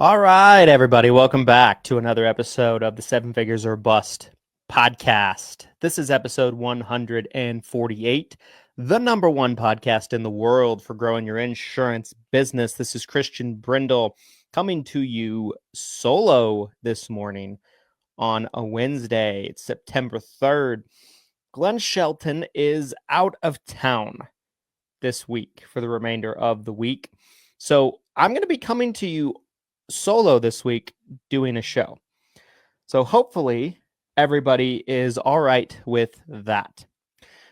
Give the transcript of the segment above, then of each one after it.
All right, everybody, welcome back to another episode of the Seven Figures or Bust podcast. This is episode 148, the number one podcast in the world for growing your insurance business. This is Christian Brindle coming to you solo this morning on a Wednesday. It's September 3rd. Glenn Shelton is out of town this week for the remainder of the week. So I'm going to be coming to you solo this week doing a show. So hopefully everybody is all right with that.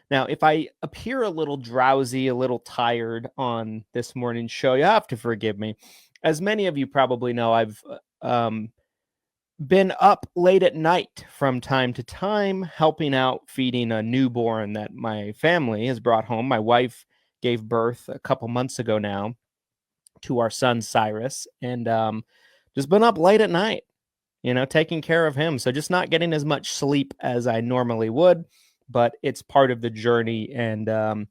Now, if I appear a little drowsy, a little tired on this morning's show, you have to forgive me. As many of you probably know, I've been up late at night from time to time, helping out feeding a newborn that my family has brought home. My wife gave birth a couple months ago now to our son Cyrus, and just been up late at night, taking care of him. So just not getting as much sleep as I normally would, but it's part of the journey and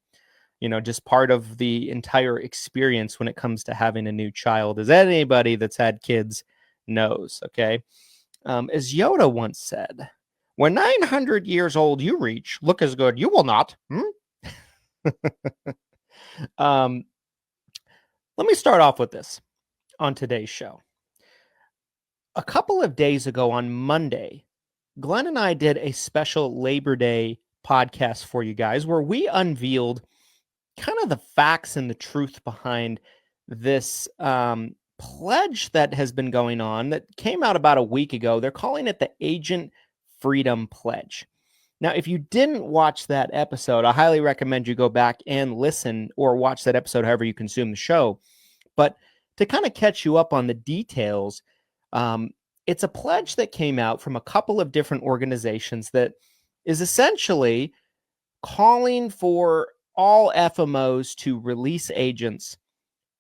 just part of the entire experience when it comes to having a new child, as anybody that's had kids knows. Okay, as Yoda once said, "When 900 years old you reach, look as good you will not." Let me start off with this on today's show. A couple of days ago on Monday, Glenn and I did a special Labor Day podcast for you guys where we unveiled kind of the facts and the truth behind this pledge that has been going on that came out about a week ago. They're calling it the Agent Freedom Pledge. Now, if you didn't watch that episode, I highly recommend you go back and listen or watch that episode however you consume the show. But to kind of catch you up on the details, it's a pledge that came out from a couple of different organizations that is essentially calling for all FMOs to release agents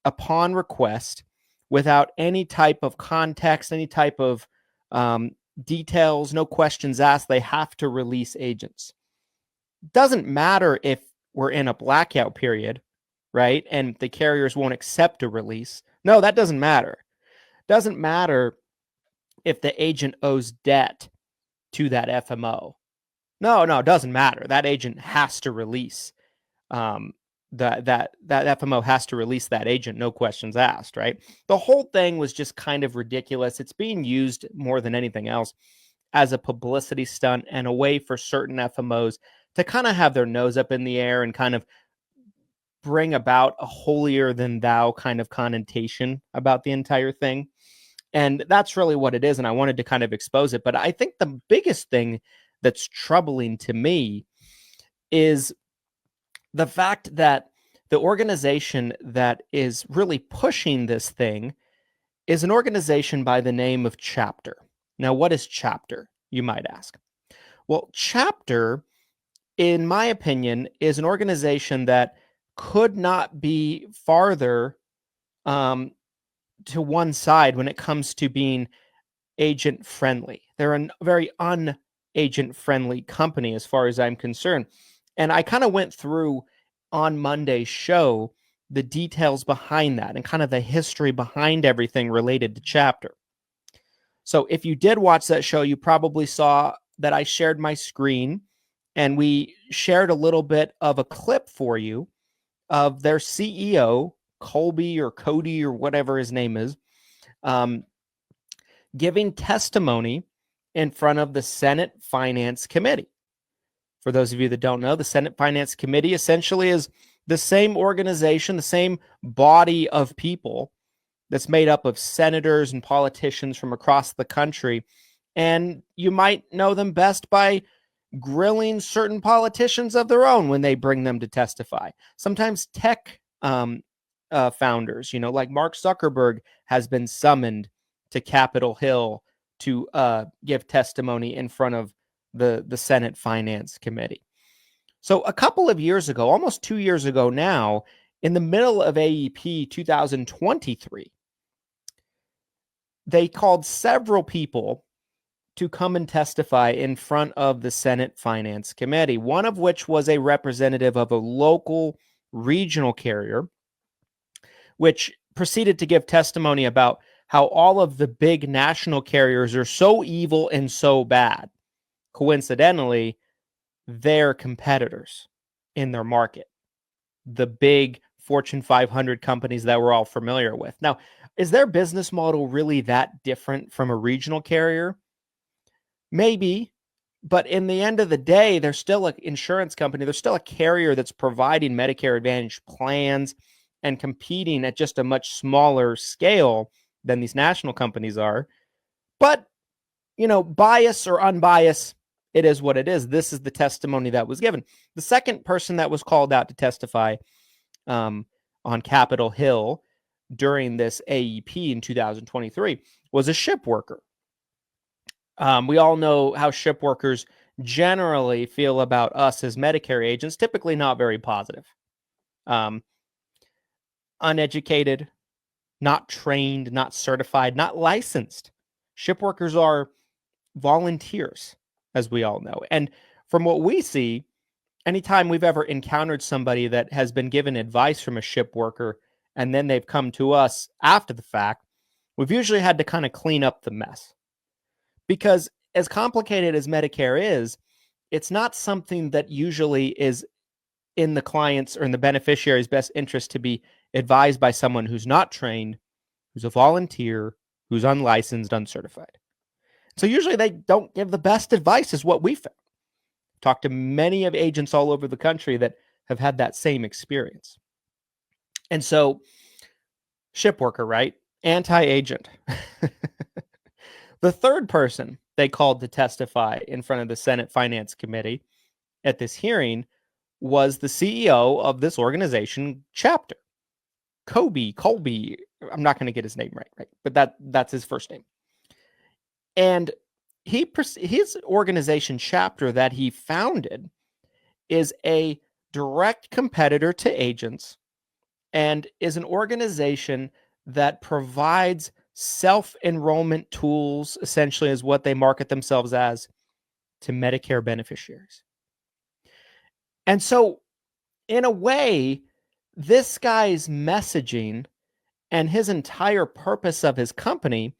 upon request without any type of context, any type of details, no questions asked. They have to release agents. Doesn't matter if we're in a blackout period, right? And the carriers won't accept a release. No, that doesn't matter. Doesn't matter if the agent owes debt to that FMO. No, it doesn't matter. That agent has to release that FMO has to release that agent, no questions asked, right? The whole thing was just kind of ridiculous. It's being used more than anything else as a publicity stunt and a way for certain FMOs to kind of have their nose up in the air and kind of bring about a holier than thou kind of connotation about the entire thing. And that's really what it is. And I wanted to kind of expose it. But I think the biggest thing that's troubling to me is the fact that the organization that is really pushing this thing is an organization by the name of Chapter. Now, what is Chapter, you might ask? Well, Chapter, in my opinion, is an organization that could not be farther to one side when it comes to being agent friendly. They're a very un-agent friendly company as far as I'm concerned. And I kind of went through on Monday's show the details behind that and kind of the history behind everything related to Chapter. So if you did watch that show, you probably saw that I shared my screen and we shared a little bit of a clip for you of their CEO, Colby or Cody or whatever his name is, giving testimony in front of the Senate Finance Committee. For those of you that don't know, the Senate Finance Committee essentially is the same organization, the same body of people that's made up of senators and politicians from across the country. And you might know them best by grilling certain politicians of their own when they bring them to testify. Sometimes tech founders, like Mark Zuckerberg has been summoned to Capitol Hill to give testimony in front of the Senate Finance Committee. So a couple of years ago, almost 2 years ago now, in the middle of AEP 2023, they called several people to come and testify in front of the Senate Finance Committee, one of which was a representative of a local regional carrier, which proceeded to give testimony about how all of the big national carriers are so evil and so bad. Coincidentally, they're competitors in their market, the big Fortune 500 companies that we're all familiar with. Now, is their business model really that different from a regional carrier? Maybe, but in the end of the day, they're still an insurance company. They're still a carrier that's providing Medicare Advantage plans and competing at just a much smaller scale than these national companies are. But, bias or unbiased, it is what it is. This is the testimony that was given. The second person that was called out to testify on Capitol Hill during this AEP in 2023 was a ship worker. We all know how ship workers generally feel about us as Medicare agents, typically not very positive. Uneducated, not trained, not certified, not licensed. Ship workers are volunteers, as we all know. And from what we see, anytime we've ever encountered somebody that has been given advice from a ship worker and then they've come to us after the fact, we've usually had to kind of clean up the mess. Because as complicated as Medicare is, it's not something that usually is in the client's or in the beneficiary's best interest to be advised by someone who's not trained, who's a volunteer, who's unlicensed, uncertified. So usually they don't give the best advice, is what we found. Talked to many of agents all over the country that have had that same experience. And so, ship worker, right? Anti-agent. The third person they called to testify in front of the Senate Finance Committee at this hearing was the CEO of this organization chapter, Colby. I'm not going to get his name right? But that's his first name. And his organization chapter that he founded is a direct competitor to agents and is an organization that provides self-enrollment tools, essentially is what they market themselves as, to Medicare beneficiaries. And so, in a way, this guy's messaging and his entire purpose of his company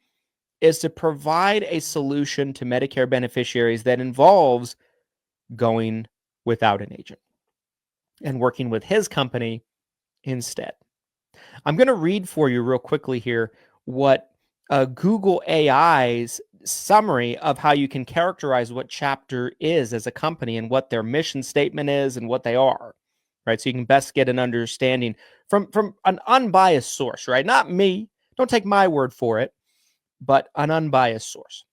is to provide a solution to Medicare beneficiaries that involves going without an agent and working with his company instead. I'm going to read for you real quickly here what Google AI's summary of how you can characterize what Chapter is as a company and what their mission statement is and what they are, right? So you can best get an understanding from an unbiased source, right? Not me. Don't take my word for it, but an unbiased source.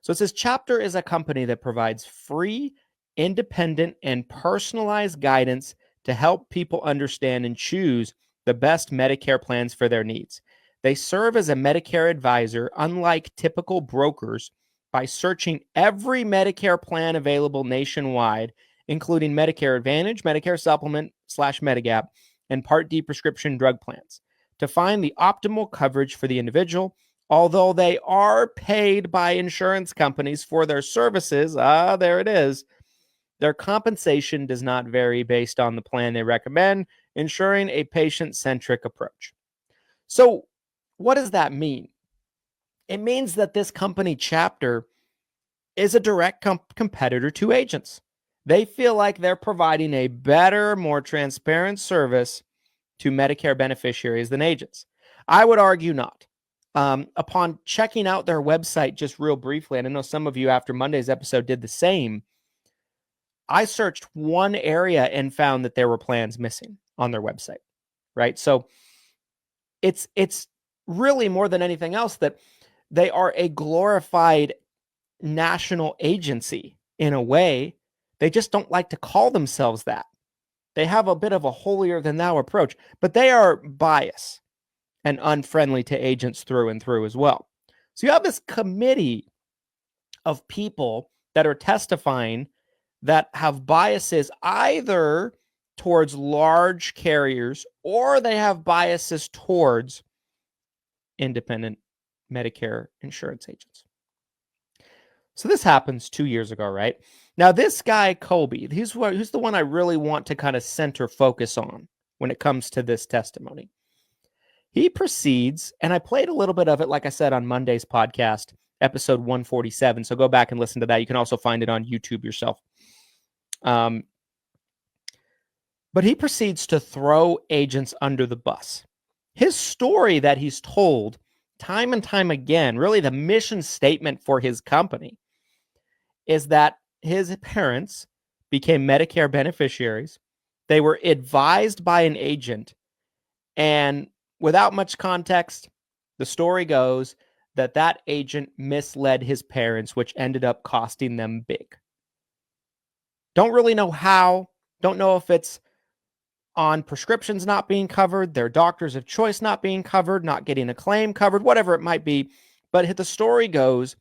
So it says Chapter is a company that provides free, independent, and personalized guidance to help people understand and choose the best Medicare plans for their needs. They serve as a Medicare advisor, unlike typical brokers, by searching every Medicare plan available nationwide, including Medicare Advantage, Medicare Supplement / Medigap, and Part D prescription drug plans, to find the optimal coverage for the individual. Although they are paid by insurance companies for their services, there it is, their compensation does not vary based on the plan they recommend, ensuring a patient-centric approach. So what does that mean? It means that this company Chapter is a direct competitor to agents. They feel like they're providing a better, more transparent service to Medicare beneficiaries than agents. I would argue not. Upon checking out their website just real briefly, and I know some of you after Monday's episode did the same, I searched one area and found that there were plans missing on their website, right? So it's really more than anything else that they are a glorified national agency in a way. They just don't like to call themselves that. They have a bit of a holier than thou approach, but they are biased and unfriendly to agents through and through as well. So you have this committee of people that are testifying that have biases either towards large carriers or they have biases towards independent Medicare insurance agents. So this happens 2 years ago, right? Now this guy, Colby, he's the one I really want to kind of center focus on when it comes to this testimony. he proceeds, and I played a little bit of it, like I said, on Monday's podcast, episode 147. So go back and listen to that. You can also find it on YouTube yourself. But he proceeds to throw agents under the bus. His story that he's told time and time again, really the mission statement for his company, is that his parents became Medicare beneficiaries. They were advised by an agent, and without much context, the story goes that that agent misled his parents, which ended up costing them big. Don't really know how. Don't know if it's on prescriptions not being covered, their doctors of choice not being covered, not getting a claim covered, whatever it might be. But the story goes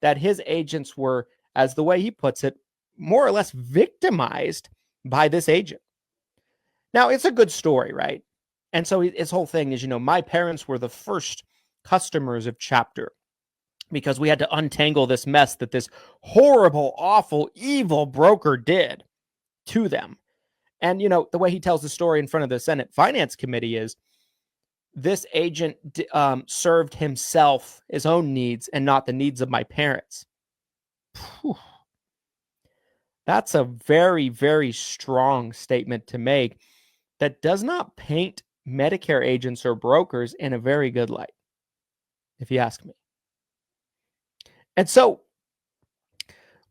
that his agents were, as the way he puts it, more or less victimized by this agent. Now, it's a good story, right? And so his whole thing is, my parents were the first customers of Chapter because we had to untangle this mess that this horrible, awful, evil broker did to them. And, the way he tells the story in front of the Senate Finance Committee is this agent served himself, his own needs, and not the needs of my parents. Whew. That's a very, very strong statement to make that does not paint Medicare agents or brokers in a very good light, if you ask me. And so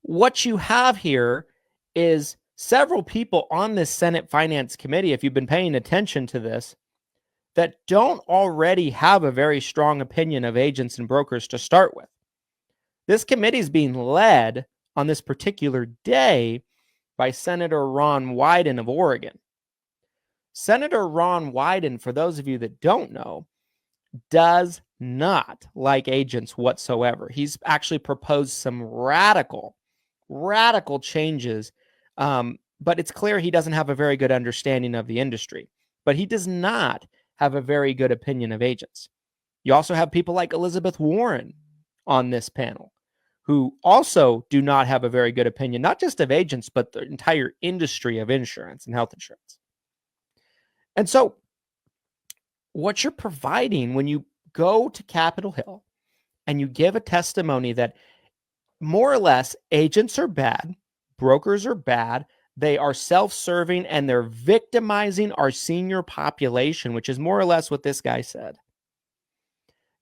what you have here is several people on this Senate Finance Committee, if you've been paying attention to this, that don't already have a very strong opinion of agents and brokers to start with. This committee is being led on this particular day by Senator Ron Wyden of Oregon. Senator Ron Wyden, for those of you that don't know, does not like agents whatsoever. He's actually proposed some radical changes, but it's clear he doesn't have a very good understanding of the industry. But he does not have a very good opinion of agents. You also have people like Elizabeth Warren on this panel, who also do not have a very good opinion, not just of agents, but the entire industry of insurance and health insurance. And so what you're providing when you go to Capitol Hill and you give a testimony that more or less agents are bad, brokers are bad, they are self-serving, and they're victimizing our senior population, which is more or less what this guy said.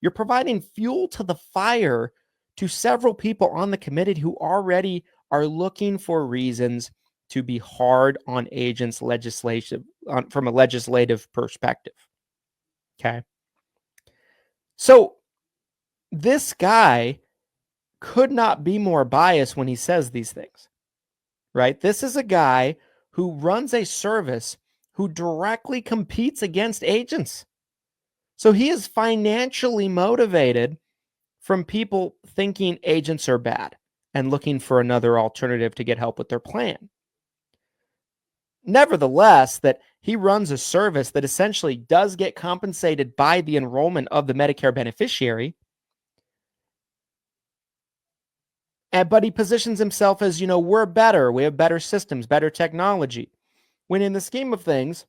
You're providing fuel to the fire to several people on the committee who already are looking for reasons to be hard on agents from a legislative perspective. Okay. So this guy could not be more biased when he says these things, right? This is a guy who runs a service who directly competes against agents. So he is financially motivated from people thinking agents are bad and looking for another alternative to get help with their plan. Nevertheless, that he runs a service that essentially does get compensated by the enrollment of the Medicare beneficiary. But he positions himself as, we're better. We have better systems, better technology. When in the scheme of things,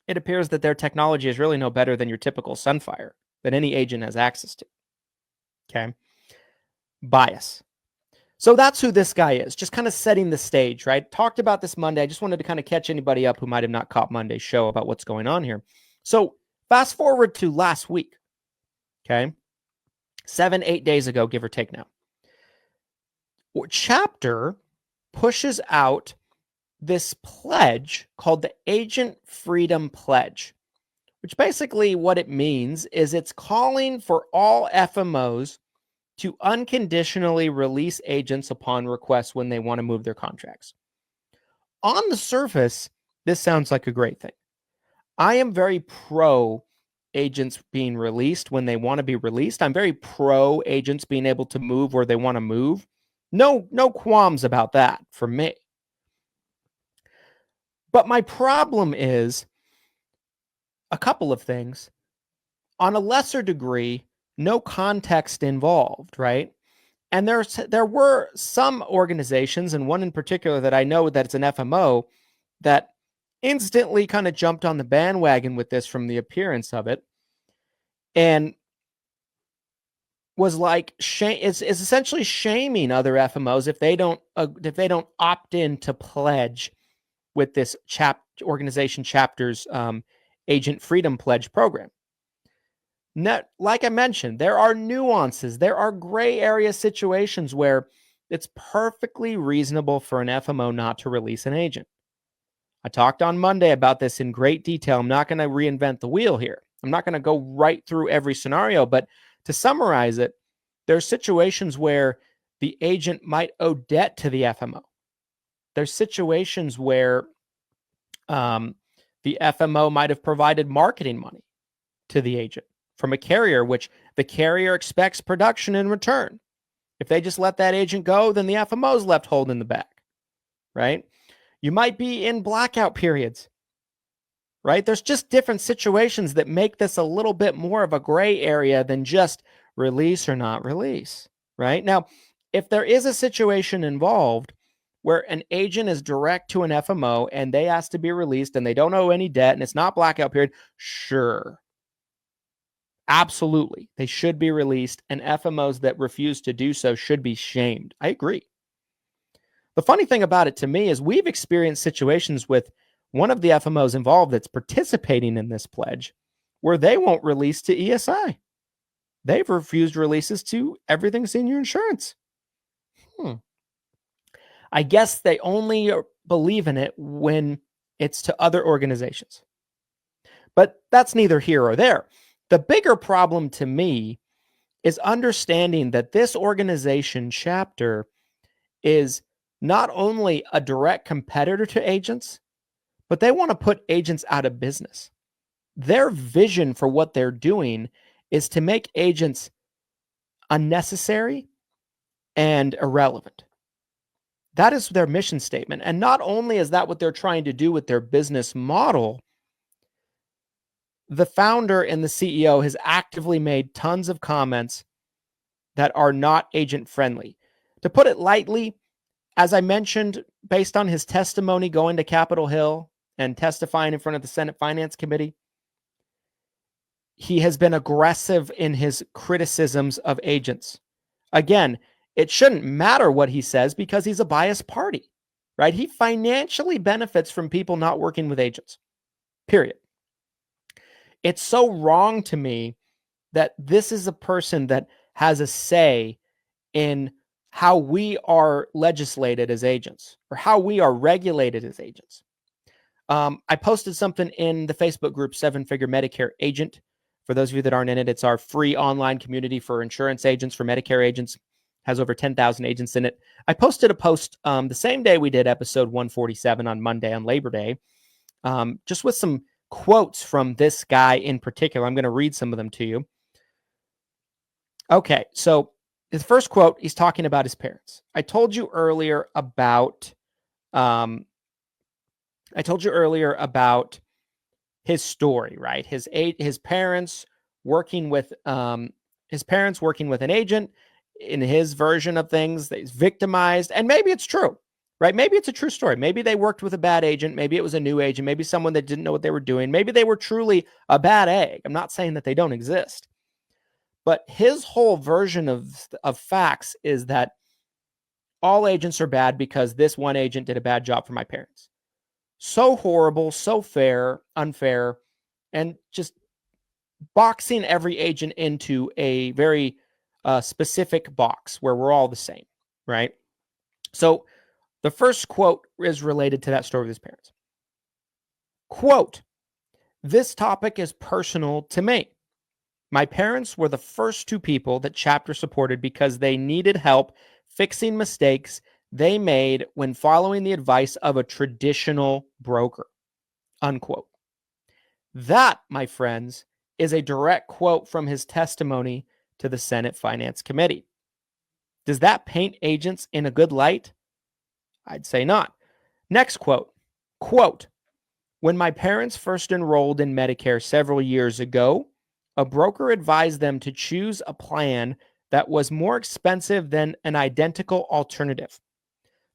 it appears that their technology is really no better than your typical Sunfire that any agent has access to. Okay. Bias. So that's who this guy is, just kind of setting the stage, right? Talked about this Monday. I just wanted to kind of catch anybody up who might have not caught Monday's show about what's going on here. So fast forward to last week, okay? 7-8 days ago, give or take now. Chapter pushes out this pledge called the Agent Freedom Pledge, which basically what it means is it's calling for all FMOs to unconditionally release agents upon request when they want to move their contracts. On the surface, this sounds like a great thing. I am very pro agents being released when they want to be released. I'm very pro agents being able to move where they want to move. No qualms about that for me. But my problem is a couple of things. On a lesser degree, no context involved, right? And there were some organizations, and one in particular that I know that it's an FMO, that instantly kind of jumped on the bandwagon with this from the appearance of it. and was like is essentially shaming other FMOs if they don't opt in to pledge with this organization chapter's Agent Freedom Pledge program. Like I mentioned, there are nuances. There are gray area situations where it's perfectly reasonable for an FMO not to release an agent. I talked on Monday about this in great detail. I'm not going to reinvent the wheel here. I'm not going to go right through every scenario, but to summarize it, there are situations where the agent might owe debt to the FMO. There's situations where the FMO might have provided marketing money to the agent from a carrier, which the carrier expects production in return. If they just let that agent go, then the FMO is left holding the bag, right? You might be in blackout periods, right? There's just different situations that make this a little bit more of a gray area than just release or not release, right? Now, if there is a situation involved where an agent is direct to an FMO and they ask to be released and they don't owe any debt and it's not blackout period, sure. Absolutely. They should be released, and FMOs that refuse to do so should be shamed. I agree. The funny thing about it to me is we've experienced situations with one of the FMOs involved that's participating in this pledge where they won't release to ESI. They've refused releases to Everything Senior Insurance. I guess they only believe in it when it's to other organizations. But that's neither here or there. The bigger problem to me is understanding that this organization chapter is not only a direct competitor to agents, but they want to put agents out of business. Their vision for what they're doing is to make agents unnecessary and irrelevant. That is their mission statement. And not only is that what they're trying to do with their business model, the founder and the CEO has actively made tons of comments that are not agent friendly. To put it lightly, as I mentioned, based on his testimony going to Capitol Hill and testifying in front of the Senate Finance Committee, he has been aggressive in his criticisms of agents. Again, it shouldn't matter what he says because he's a biased party, right? He financially benefits from people not working with agents, period. It's so wrong to me that this is a person that has a say in how we are legislated as agents or how we are regulated as agents. I posted something in the Facebook group, 7-Figure Medicare Agent. For those of you that aren't in it, it's our free online community for insurance agents, for Medicare agents. Has over 10,000 agents in it. I posted a post the same day we did episode 147 on Monday, on Labor Day, just with some quotes from this guy in particular. I'm going to read some of them to you. Okay, so his first quote, he's talking about his parents. I told you earlier about his story, right? His parents working with an agent. In his version of things, he's victimized, and maybe it's true, right? Maybe it's a true story. Maybe they worked with a bad agent. Maybe it was a new agent. Maybe someone that didn't know what they were doing. Maybe they were truly a bad egg. I'm not saying that they don't exist. But his whole version of facts is that all agents are bad because this one agent did a bad job for my parents. So horrible, so unfair, and just boxing every agent into a very specific box where we're all the same, right? So the first quote is related to that story with his parents. Quote, "This topic is personal to me. My parents were the first two people that chapter supported because they needed help fixing mistakes they made when following the advice of a traditional broker." Unquote. That, my friends, is a direct quote from his testimony to the Senate Finance Committee. Does that paint agents in a good light? I'd say not. Next quote. Quote, "When my parents first enrolled in Medicare several years ago, a broker advised them to choose a plan that was more expensive than an identical alternative.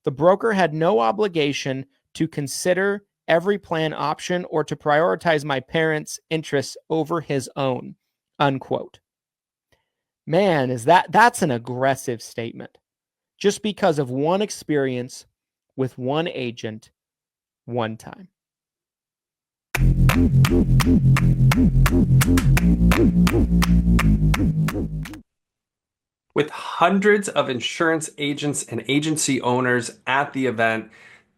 The broker had no obligation to consider every plan option or to prioritize my parents' interests over his own. unquote. Man, that's an aggressive statement. Just because of one experience with one agent one time. With hundreds of insurance agents and agency owners at the event,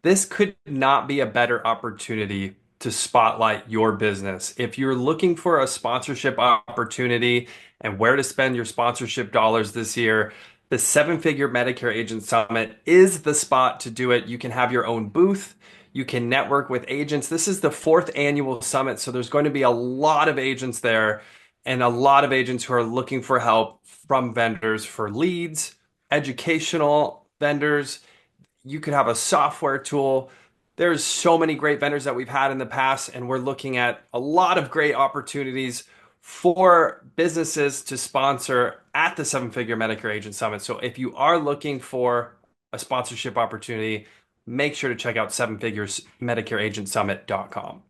this could not be a better opportunity to spotlight your business. If you're looking for a sponsorship opportunity and where to spend your sponsorship dollars this year, the Seven Figure Medicare Agent Summit is the spot to do it. You can have your own booth. You can network with agents. This is the fourth annual summit, so there's going to be a lot of agents there and a lot of agents who are looking for help from vendors for leads, educational vendors. You could have a software tool. There's so many great vendors that we've had in the past, and we're looking at a lot of great opportunities for businesses to sponsor at the Seven Figure Medicare Agent Summit. So if you are looking for a sponsorship opportunity, make sure to check out sevenfiguresmedicareagentsummit.com.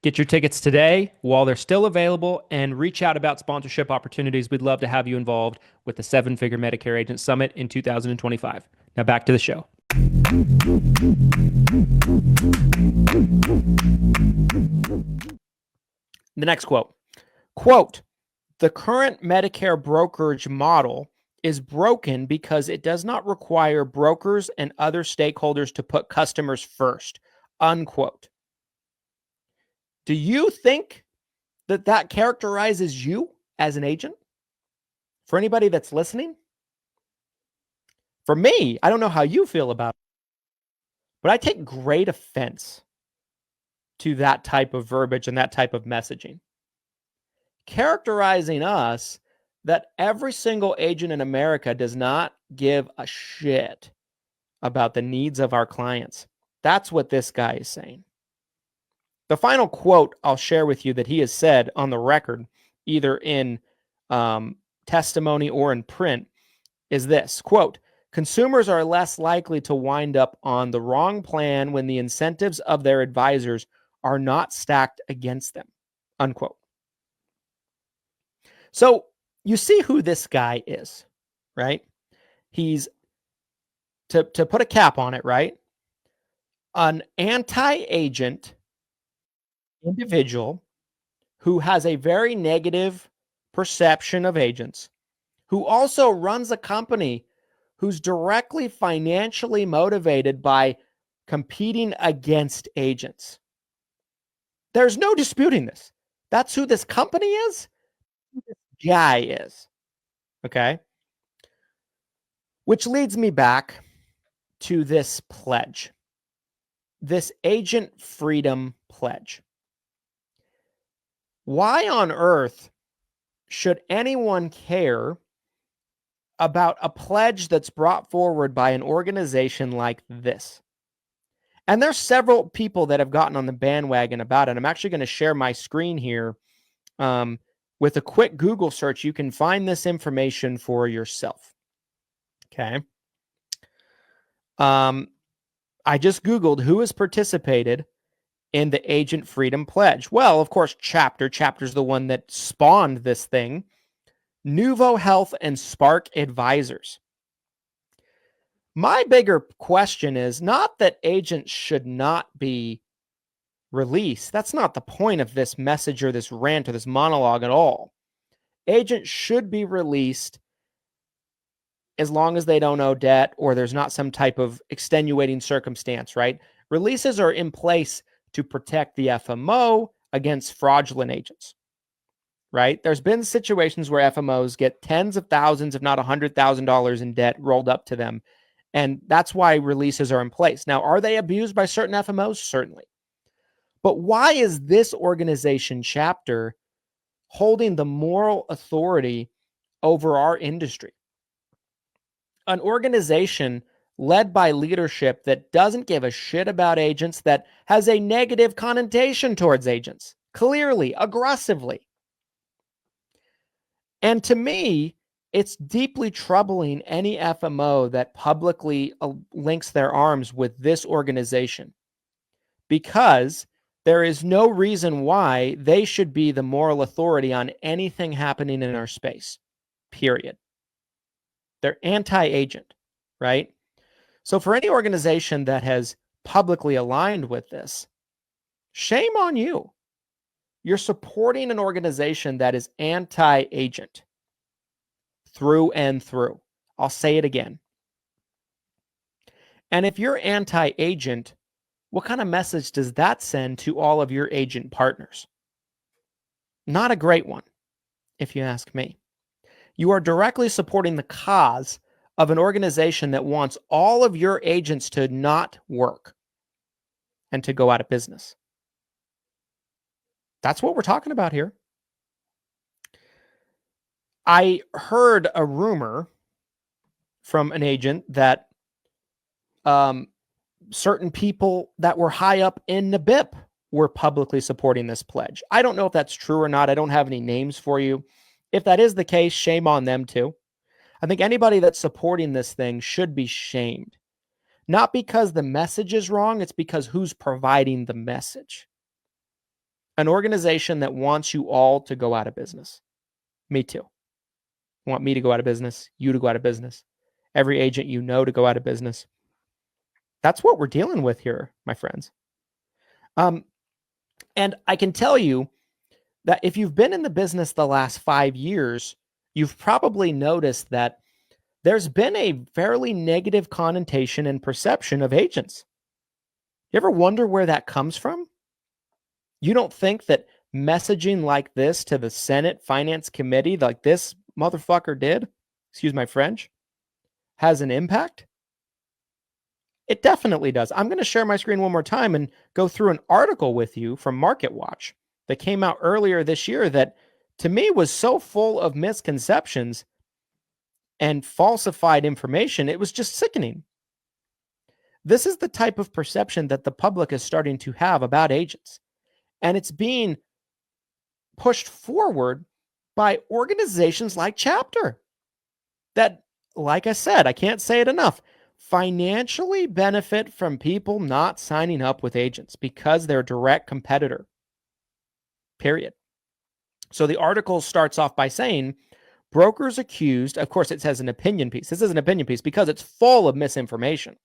Get your tickets today while they're still available and reach out about sponsorship opportunities. We'd love to have you involved with the Seven Figure Medicare Agent Summit in 2025. Now back to the show. The next quote. Quote, the current Medicare brokerage model is broken because it does not require brokers and other stakeholders to put customers first. Unquote. Do you think that characterizes you as an agent? For anybody that's listening? For me, I don't know how you feel about it, but I take great offense to that type of verbiage and that type of messaging. Characterizing us that every single agent in America does not give a shit about the needs of our clients. That's what this guy is saying. The final quote I'll share with you that he has said on the record, either in testimony or in print, is this, quote, consumers are less likely to wind up on the wrong plan when the incentives of their advisors are not stacked against them, unquote. So you see who this guy is, right? He's, to put a cap on it, right? An anti-agent individual who has a very negative perception of agents, who also runs a company who's directly financially motivated by competing against agents. There's no disputing this. That's who this company is. Who this guy is. Okay. Which leads me back to this pledge, this agent freedom pledge. Why on earth should anyone care about a pledge that's brought forward by an organization like this? And there's several people that have gotten on the bandwagon about it. I'm actually going to share my screen here. With a quick Google search, you can find this information for yourself. Okay. I just Googled who has participated in the Agent Freedom Pledge. Well, of course, Chapter's the one that spawned this thing. Nuvo Health and Spark Advisors. My bigger question is not that agents should not be released. That's not the point of this message or this rant or this monologue at all. Agents should be released as long as they don't owe debt or there's not some type of extenuating circumstance, right? Releases are in place to protect the FMO against fraudulent agents, right? There's been situations where FMOs get tens of thousands, if not $100,000 in debt rolled up to them. And that's why releases are in place. Now, are they abused by certain FMOs? Certainly. But why is this organization, Chapter, holding the moral authority over our industry? An organization led by leadership that doesn't give a shit about agents, that has a negative connotation towards agents, clearly, aggressively. And to me, it's deeply troubling any FMO that publicly links their arms with this organization, because There is no reason why they should be the moral authority on anything happening in our space, period. They're anti-agent, right? So for any organization that has publicly aligned with this, shame on you. You're supporting an organization that is anti-agent through and through. I'll say it again. And if you're anti-agent, what kind of message does that send to all of your agent partners? Not a great one, if you ask me. You are directly supporting the cause of an organization that wants all of your agents to not work and to go out of business. That's what we're talking about here. I heard a rumor from an agent that certain people that were high up in the BIP were publicly supporting this pledge. I don't know if that's true or not. I don't have any names for you. If that is the case, shame on them too. I think anybody that's supporting this thing should be shamed. Not because the message is wrong, it's because who's providing the message. An organization that wants you all to go out of business. Me too. Want me to go out of business, you to go out of business, every agent you know to go out of business. That's what we're dealing with here, my friends. And I can tell you that if you've been in the business the last 5 years, you've probably noticed that there's been a fairly negative connotation and perception of agents. You ever wonder where that comes from? You don't think that messaging like this to the Senate Finance Committee, like this motherfucker did, excuse my French, has an impact? It definitely does. I'm going to share my screen one more time and go through an article with you from MarketWatch that came out earlier this year that to me was so full of misconceptions and falsified information, it was just sickening. This is the type of perception that the public is starting to have about agents. And it's being pushed forward by organizations like Chapter that, like I said, I can't say it enough, financially benefit from people not signing up with agents because they're a direct competitor. Period. So the article starts off by saying, brokers accused, of course, it says an opinion piece. This is an opinion piece because it's full of misinformation.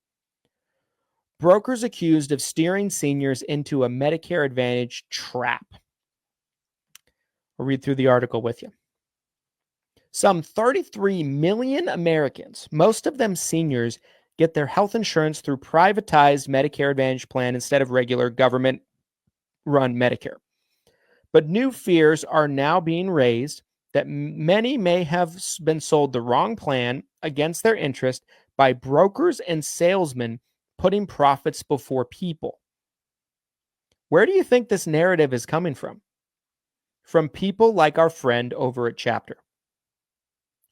Brokers accused of steering seniors into a Medicare Advantage trap. I'll read through the article with you. Some 33 million Americans, most of them seniors, get their health insurance through privatized Medicare Advantage plan instead of regular government-run Medicare. But new fears are now being raised that many may have been sold the wrong plan against their interest by brokers and salesmen putting profits before people. Where do you think this narrative is coming from? From people like our friend over at Chapter,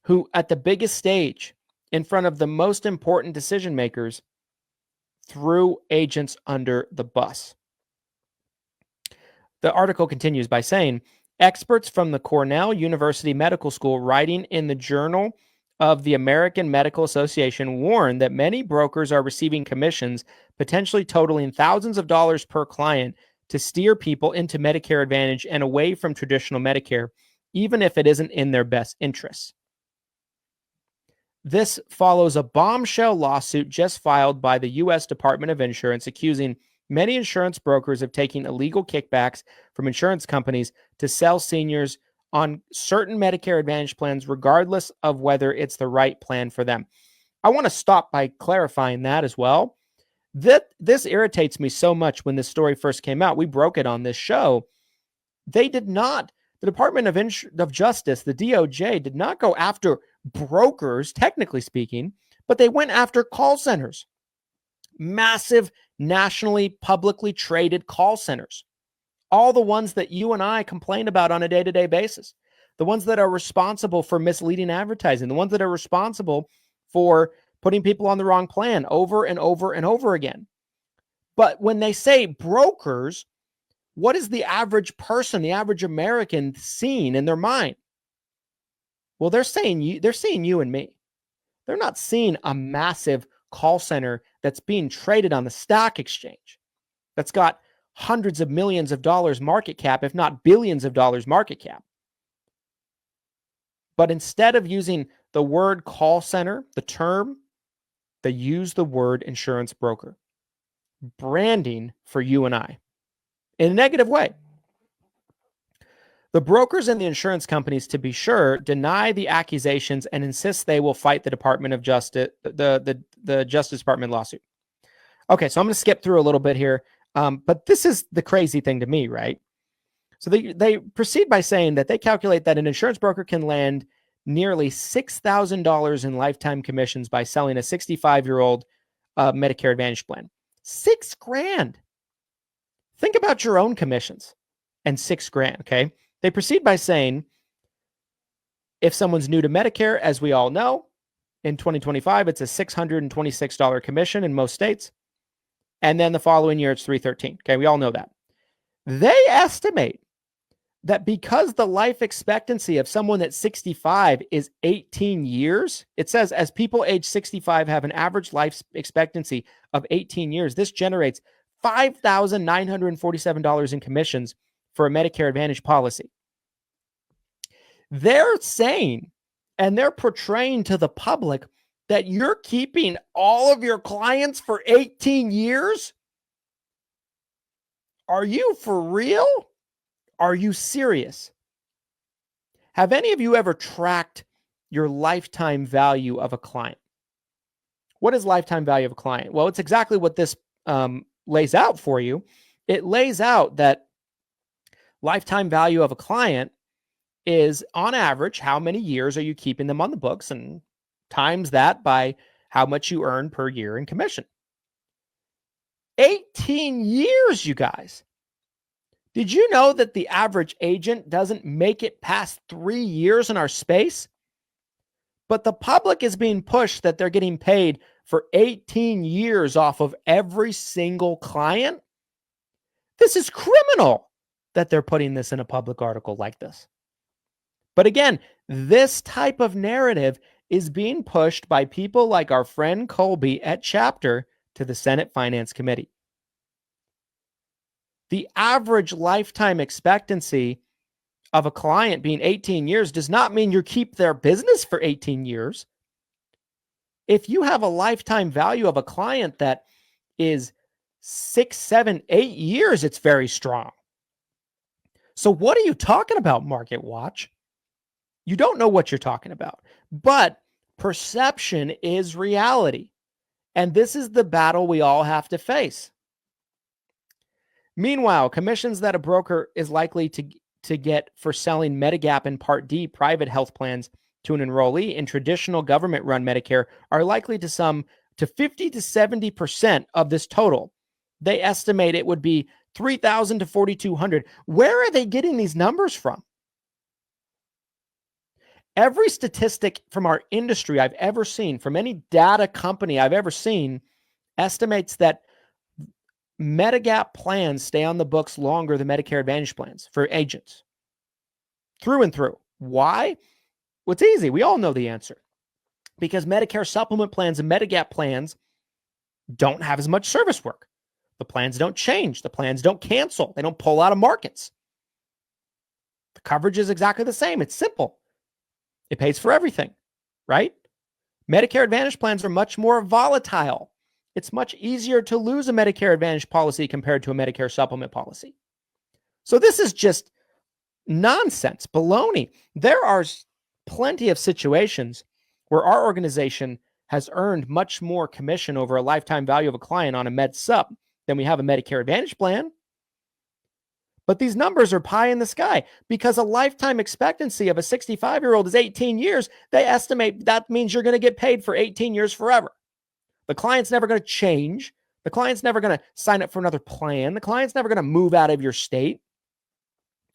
who at the biggest stage, in front of the most important decision makers, threw agents under the bus. The article continues by saying, experts from the Cornell University Medical School writing in the Journal of the American Medical Association warn that many brokers are receiving commissions potentially totaling thousands of dollars per client to steer people into Medicare Advantage and away from traditional Medicare, even if it isn't in their best interests. This follows a bombshell lawsuit just filed by the U.S. Department of Insurance accusing many insurance brokers of taking illegal kickbacks from insurance companies to sell seniors on certain Medicare Advantage plans, regardless of whether it's the right plan for them. I want to stop by clarifying that as well. This irritates me so much. When this story first came out, we broke it on this show. They did not, the Department of Justice, the DOJ, did not go after brokers, technically speaking, but they went after call centers. Massive, nationally, publicly traded call centers. All the ones that you and I complain about on a day-to-day basis. The ones that are responsible for misleading advertising. The ones that are responsible for putting people on the wrong plan over and over and over again. But when they say brokers, what is the average person, the average American seeing in their mind? Well, they're seeing you and me. They're not seeing a massive call center that's being traded on the stock exchange, that's got hundreds of millions of dollars market cap, if not billions of dollars market cap. But instead of using the word call center, the term, they use the word insurance broker. Branding for you and I in a negative way. The brokers and the insurance companies, to be sure, deny the accusations and insist they will fight the Department of Justice, the Justice Department lawsuit. Okay, so I'm going to skip through a little bit here, but this is the crazy thing to me, right? So they proceed by saying that they calculate that an insurance broker can land nearly $6,000 in lifetime commissions by selling a 65-year-old Medicare Advantage plan. $6,000. Think about your own commissions and $6,000, okay? They proceed by saying, if someone's new to Medicare, as we all know, in 2025, it's a $626 commission in most states. And then the following year, it's $313. Okay, we all know that. They estimate that because the life expectancy of someone that's 65 is 18 years, it says as people age 65 have an average life expectancy of 18 years, this generates $5,947 in commissions for a Medicare Advantage policy. They're saying, and they're portraying to the public, that you're keeping all of your clients for 18 years? Are you for real? Are you serious? Have any of you ever tracked your lifetime value of a client? What is lifetime value of a client? Well, it's exactly what this lays out for you. It lays out that lifetime value of a client is, on average, how many years are you keeping them on the books, and times that by how much you earn per year in commission. 18 years, you guys. Did you know that the average agent doesn't make it past 3 years in our space? But the public is being pushed that they're getting paid for 18 years off of every single client. This is criminal that they're putting this in a public article like this. But again, this type of narrative is being pushed by people like our friend Colby at Chapter to the Senate Finance Committee. The average lifetime expectancy of a client being 18 years does not mean you keep their business for 18 years. If you have a lifetime value of a client that is 6, 7, 8 years, it's very strong. So what are you talking about, Market Watch? You don't know what you're talking about. But perception is reality. And this is the battle we all have to face. Meanwhile, commissions that a broker is likely to get for selling Medigap and Part D private health plans to an enrollee in traditional government-run Medicare are likely to sum to 50 to 70% of this total. They estimate it would be $3,000 to $4,200. Where are they getting these numbers from? Every statistic from our industry I've ever seen, from any data company I've ever seen, estimates that Medigap plans stay on the books longer than Medicare Advantage plans for agents. Through and through. Why? Well, it's easy. We all know the answer. Because Medicare supplement plans and Medigap plans don't have as much service work. The plans don't change. The plans don't cancel. They don't pull out of markets. The coverage is exactly the same. It's simple. It pays for everything, right? Medicare Advantage plans are much more volatile. It's much easier to lose a Medicare Advantage policy compared to a Medicare supplement policy. So this is just nonsense, baloney. There are plenty of situations where our organization has earned much more commission over a lifetime value of a client on a Med Sup than we have a Medicare Advantage plan. But these numbers are pie in the sky because a lifetime expectancy of a 65-year-old is 18 years. They estimate that means you're going to get paid for 18 years forever. The client's never going to change. The client's never going to sign up for another plan. The client's never going to move out of your state.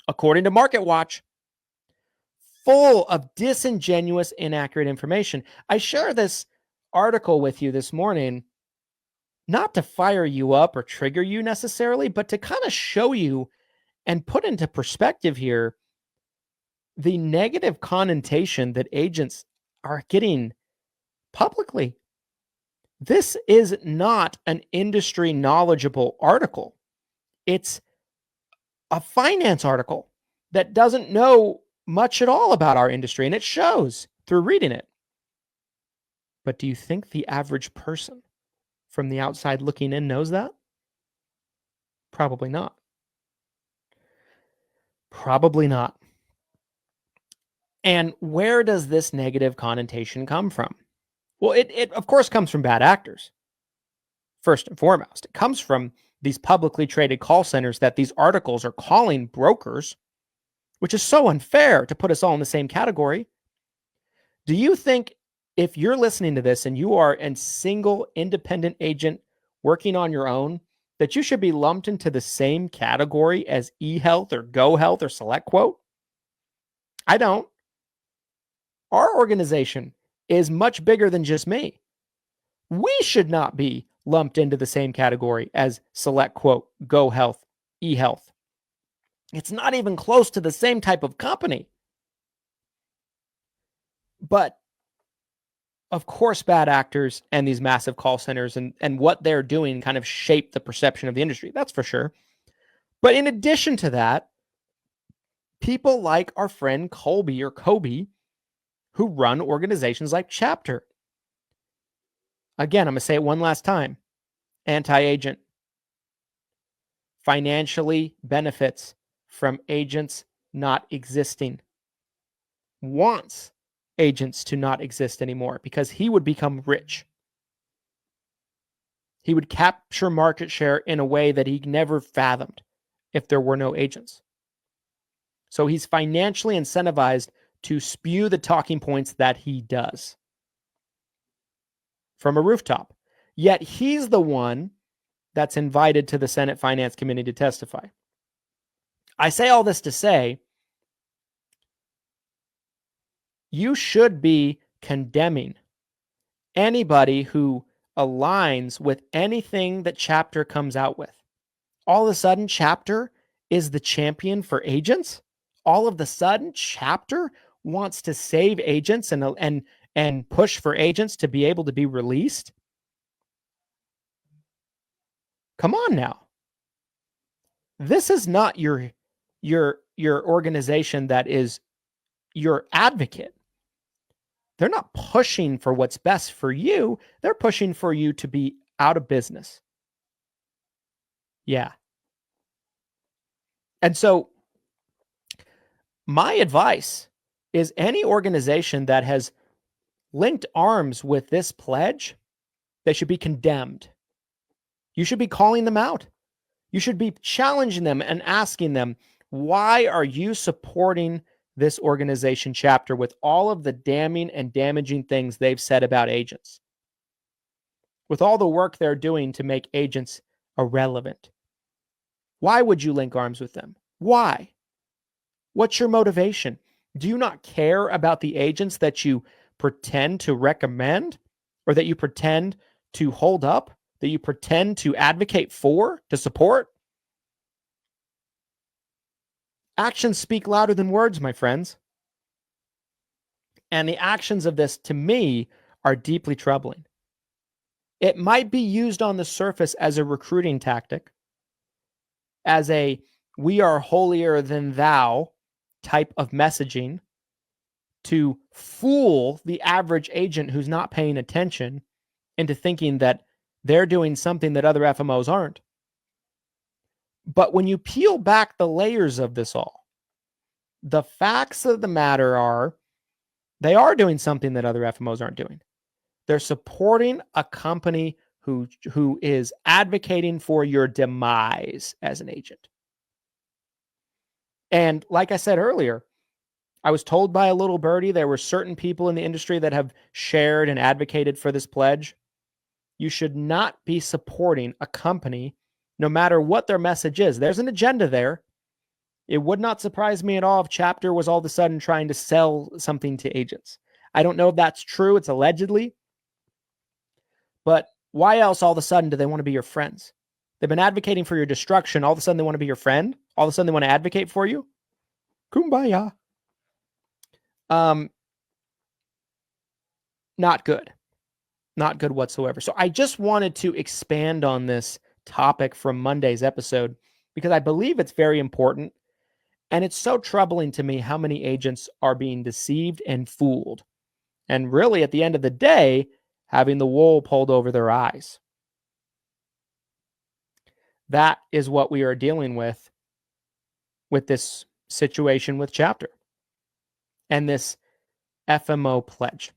According to Market Watch, full of disingenuous, inaccurate information. I share this article with you this morning, not to fire you up or trigger you necessarily, but to kind of show you and put into perspective here the negative connotation that agents are getting publicly. This is not an industry knowledgeable article. It's a finance article that doesn't know much at all about our industry, and it shows through reading it. But do you think the average person from the outside looking in knows that? Probably not. Probably not. And where does this negative connotation come from? Well, it of course comes from bad actors. First and foremost, it comes from these publicly traded call centers that these articles are calling brokers, which is so unfair to put us all in the same category. Do you think if you're listening to this and you are a single independent agent working on your own, that you should be lumped into the same category as eHealth or GoHealth or SelectQuote? I don't. Our organization is much bigger than just me. We should not be lumped into the same category as SelectQuote, GoHealth, eHealth. It's not even close to the same type of company. But of course, bad actors and these massive call centers and what they're doing kind of shape the perception of the industry. That's for sure. But in addition to that, people like our friend Colby or Kobe, who run organizations like Chapter. Again, I'm going to say it one last time. Anti-agent financially benefits from agents not existing. Wants agents to not exist anymore because he would become rich. He would capture market share in a way that he never fathomed if there were no agents. So he's financially incentivized to spew the talking points that he does from a rooftop. Yet he's the one that's invited to the Senate Finance Committee to testify. I say all this to say, you should be condemning anybody who aligns with anything that Chapter comes out with. All of a sudden, Chapter is the champion for agents. All of a sudden, Chapter wants to save agents and push for agents to be able to be released. Come on now. This is not your organization that is your advocate. They're not pushing for what's best for you. They're pushing for you to be out of business. Yeah. And so my advice is any organization that has linked arms with this pledge, they should be condemned. You should be calling them out. You should be challenging them and asking them, why are you supporting this organization Chapter with all of the damning and damaging things they've said about agents? With all the work they're doing to make agents irrelevant. Why would you link arms with them? Why? What's your motivation? Do you not care about the agents that you pretend to recommend or that you pretend to hold up, that you pretend to advocate for, to support? Actions speak louder than words, my friends. And the actions of this, to me, are deeply troubling. It might be used on the surface as a recruiting tactic, as a we are holier than thou type of messaging to fool the average agent who's not paying attention into thinking that they're doing something that other FMOs aren't. But when you peel back the layers of this all, the facts of the matter are they are doing something that other FMOs aren't doing. They're supporting a company who is advocating for your demise as an agent. And like I said earlier, I was told by a little birdie there were certain people in the industry that have shared and advocated for this pledge. You should not be supporting a company no matter what their message is. There's an agenda there. It would not surprise me at all if Chapter was all of a sudden trying to sell something to agents. I don't know if that's true. It's allegedly. But why else all of a sudden do they want to be your friends? They've been advocating for your destruction. All of a sudden they want to be your friend. All of a sudden they want to advocate for you. Kumbaya. Not good. Not good whatsoever. So I just wanted to expand on this topic from Monday's episode because I believe it's very important. And it's so troubling to me how many agents are being deceived and fooled. And really, at the end of the day, having the wool pulled over their eyes. That is what we are dealing with this situation with Chapter and this FMO pledge.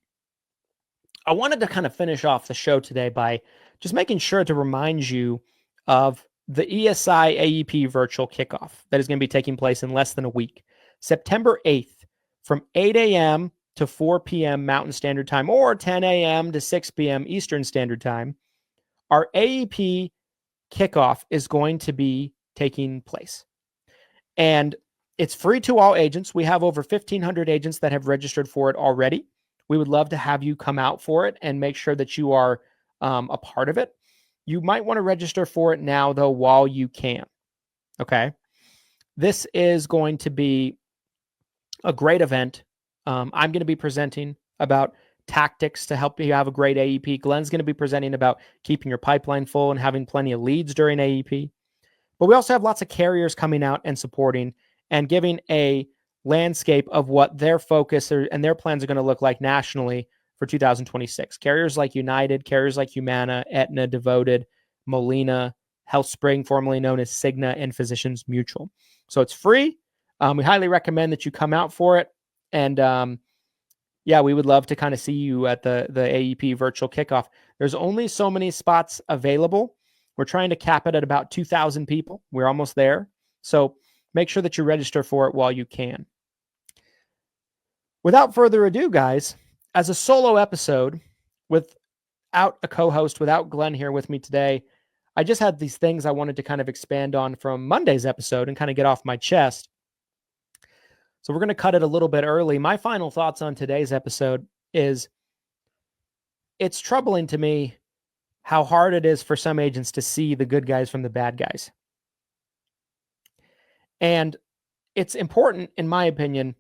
I wanted to kind of finish off the show today by just making sure to remind you of the ESI AEP virtual kickoff that is going to be taking place in less than a week, September 8th, from 8 a.m. to 4 p.m. Mountain Standard Time, or 10 a.m. to 6 p.m. Eastern Standard Time. Our AEP kickoff is going to be taking place. And it's free to all agents. We have over 1,500 agents that have registered for it already. We would love to have you come out for it and make sure that you are a part of it. You might want to register for it now, though, while you can. Okay. This is going to be a great event. I'm going to be presenting about tactics to help you have a great AEP. Glenn's going to be presenting about keeping your pipeline full and having plenty of leads during AEP. But we also have lots of carriers coming out and supporting and giving a landscape of what their focus and their plans are going to look like nationally for 2026. Carriers like United, carriers like Humana, Aetna, Devoted, Molina, HealthSpring, formerly known as Cigna, and Physicians Mutual. So it's free. We highly recommend that you come out for it. And yeah, we would love to kind of see you at the AEP virtual kickoff. There's only so many spots available. We're trying to cap it at about 2,000 people. We're almost there. So make sure that you register for it while you can. Without further ado, guys, as a solo episode without a co-host, without Glenn here with me today, I just had these things I wanted to kind of expand on from Monday's episode and kind of get off my chest. So we're going to cut it a little bit early. My final thoughts on today's episode is it's troubling to me how hard it is for some agents to see the good guys from the bad guys. And it's important, in my opinion,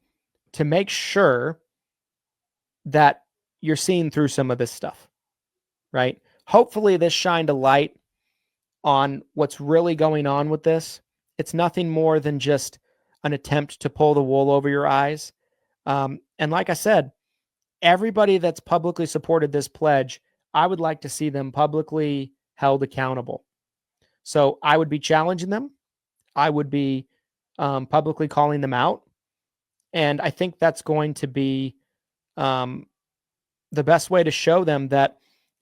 to make sure that you're seeing through some of this stuff, right? Hopefully this shined a light on what's really going on with this. It's nothing more than just an attempt to pull the wool over your eyes. And like I said, everybody that's publicly supported this pledge, I would like to see them publicly held accountable. So I would be challenging them. I would be publicly calling them out. And I think that's going to be the best way to show them that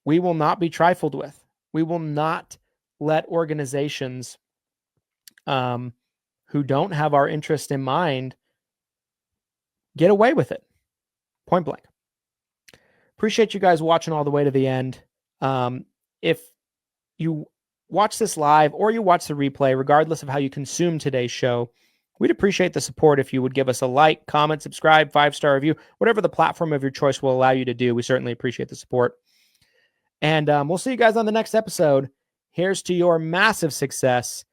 we will not be trifled with. We will not let organizations who don't have our interest in mind get away with it. Point blank. Appreciate you guys watching all the way to the end. If you watch this live or you watch the replay, regardless of how you consume today's show, we'd appreciate the support if you would give us a like, comment, subscribe, 5-star review, whatever the platform of your choice will allow you to do. We certainly appreciate the support. And we'll see you guys on the next episode. Here's to your massive success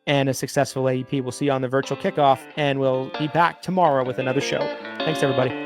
and a successful AEP. We'll see you on the virtual kickoff, and we'll be back tomorrow with another show. Thanks, everybody.